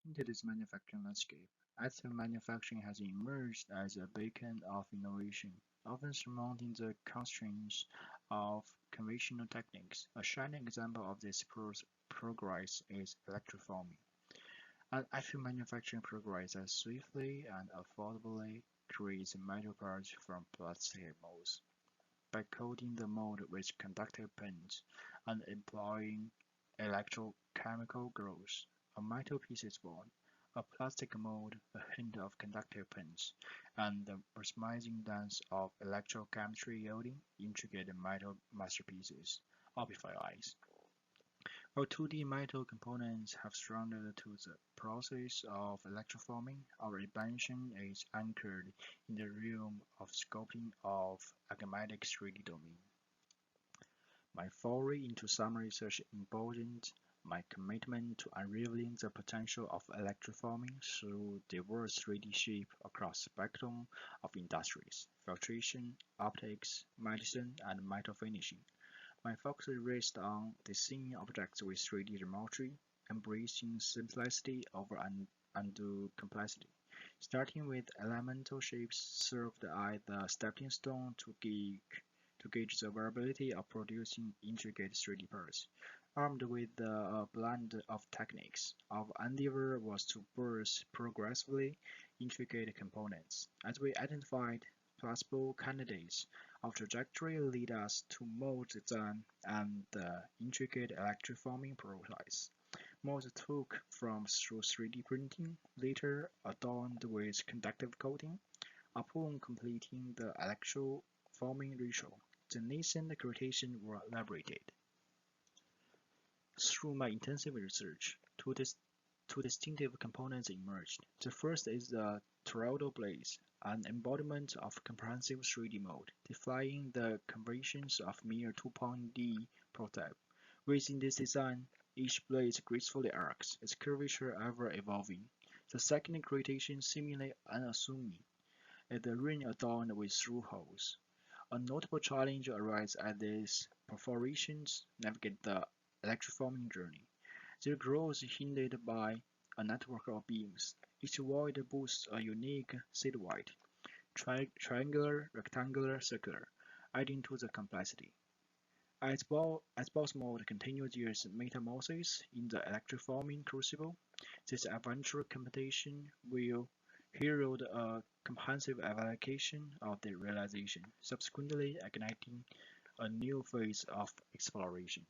In today's manufacturing landscape, additive manufacturing has emerged as a beacon of innovation, often surmounting the constraints of conventional techniques. A shining example of this progress is electroforming. As additive manufacturing progresses swiftly and affordably, creates metal parts from plastic molds. By coating the mold with conductive paint and employing electrochemical growth, a metal piece is born. A plastic mold, a hint of conductive paint, and the mesmerizing dance of electrochemistry yielding intricate metal masterpieces. Opify eyes. Our 2D metal components have surrounded to the process of electroforming. Our invention is anchored in the realm of sculpting of agmatic 3D domain. My foray into summer research emboldened my commitment to unraveling the potential of electroforming through diverse 3D shapes across the spectrum of industries: filtration, optics, medicine, and metal finishing. My focus rests on designing objects with 3D geometry, embracing simplicity over undue complexity. Starting with elemental shapes served as the stepping stone to gauge the variability of producing intricate 3D parts. Armed with a blend of techniques, our endeavor was to burst progressively intricate components. As we identified plausible candidates, our trajectory led us to mold design and the intricate electroforming process. Molds took from through 3D printing, later adorned with conductive coating. Upon completing the electroforming ritual, the nascent gradations were liberated. Through my intensive research, two distinctive components emerged. The first is the toroidal blade, an embodiment of comprehensive 3D mode, defying the conventions of mere 2.D prototype. Within this design, each blade gracefully arcs, its curvature ever evolving. The second gradation, seemingly unassuming, is the ring adorned with through holes. A notable challenge arises as these perforations navigate the electroforming journey. Their growth is hindered by a network of beams. Each void boasts a unique silhouette, triangular, rectangular, circular, adding to the complexity. As both mold continues its metamorphosis in the electroforming crucible, this adventure competition will herald a comprehensive evaluation of the realization, subsequently igniting a new phase of exploration.